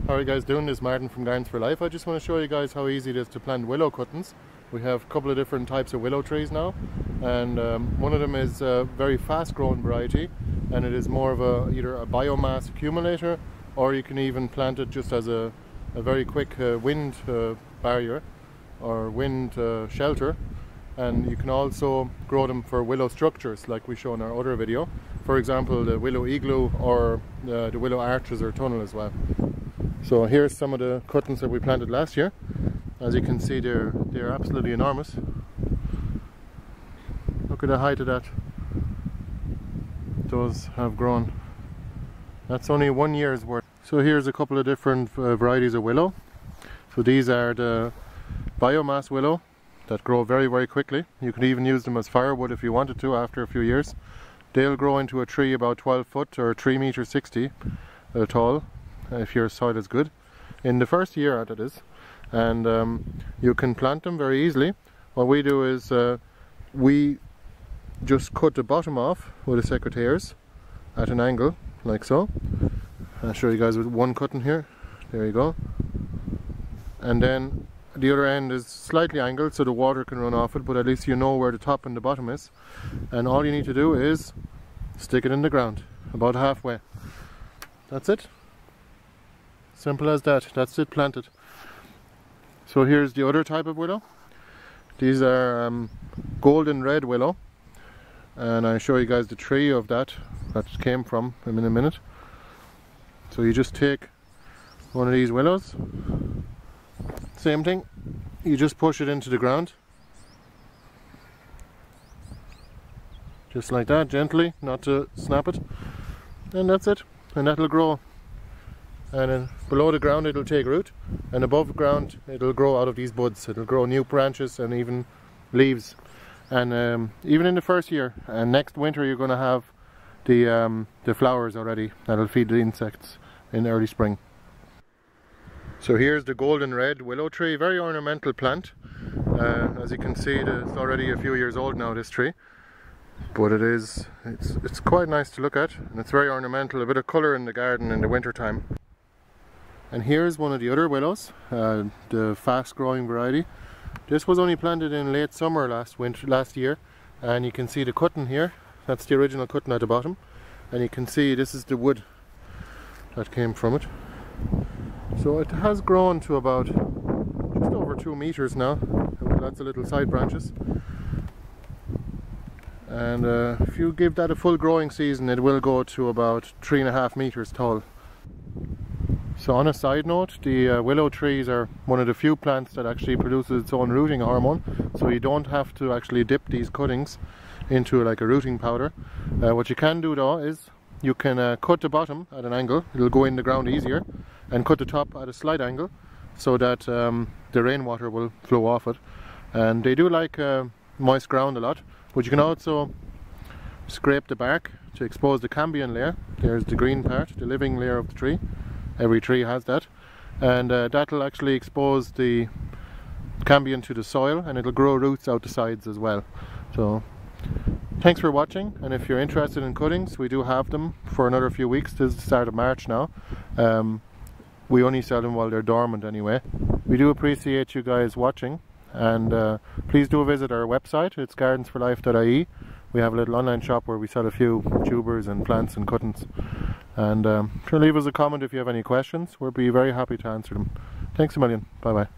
How are you guys doing? This is Martin from Gardens for Life. I just want to show you guys how easy it is to plant willow cuttings. We have a couple of different types of willow trees now, and one of them is a very fast growing variety, and it is more of either a biomass accumulator, or you can even plant it just as a very quick wind barrier or wind shelter. And you can also grow them for willow structures like we show in our other video, for example the willow igloo or the willow arches or tunnel as well. So here's some of the cuttings that we planted last year. As you can see, they're absolutely enormous. Look at the height of that. Those have grown. That's only 1 year's worth. So here's a couple of different varieties of willow. So these are the biomass willow that grow very quickly. You can even use them as firewood if you wanted to after a few years. They'll grow into a tree about 12 foot or 3.60 m tall if your soil is good in the first year, that is. And you can plant them very easily. What we do is we just cut the bottom off with the secateurs at an angle like so. I'll show you guys with one cutting here. There you go. And then the other end is slightly angled so the water can run off it, but at least you know where the top and the bottom is. And all you need to do is stick it in the ground about halfway. That's it. Simple as that. That's it, planted. So here's the other type of willow. These are golden red willow, and I'll show you guys the tree of that came from in a minute. So you just take one of these willows, same thing, you just push it into the ground just like that, gently, not to snap it, and that's it. And that'll grow, and then below the ground it'll take root, and above the ground it'll grow out of these buds. It'll grow new branches and even leaves, and even in the first year. And next winter you're going to have the flowers already that'll feed the insects in early spring. So here's the golden red willow tree, very ornamental plant. As you can see, it's already a few years old now, this tree, but it's quite nice to look at, and it's very ornamental, a bit of colour in the garden in the winter time. And here's one of the other willows, the fast growing variety. This was only planted in late summer last year, and you can see the cutting here. That's the original cutting at the bottom, and you can see this is the wood that came from it. So it has grown to about just over 2 meters now, with lots of little side branches. And if you give that a full growing season, it will go to about 3.5 meters tall. So on a side note, the willow trees are one of the few plants that actually produces its own rooting hormone, so you don't have to actually dip these cuttings into like a rooting powder. What you can do though is you can cut the bottom at an angle, it'll go in the ground easier, and cut the top at a slight angle so that the rainwater will flow off it. And they do like moist ground a lot, but you can also scrape the bark to expose the cambium layer. There's the green part, the living layer of the tree. Every tree has that, and that'll actually expose the cambium to the soil, and it'll grow roots out the sides as well. So thanks for watching, and if you're interested in cuttings, we do have them for another few weeks. This is the start of March now. We only sell them while they're dormant anyway. We do appreciate you guys watching, and please do visit our website. It's gardensforlife.ie. We have a little online shop where we sell a few tubers and plants and cuttings. And sure, leave us a comment if you have any questions. We'll be very happy to answer them. Thanks a million. Bye bye.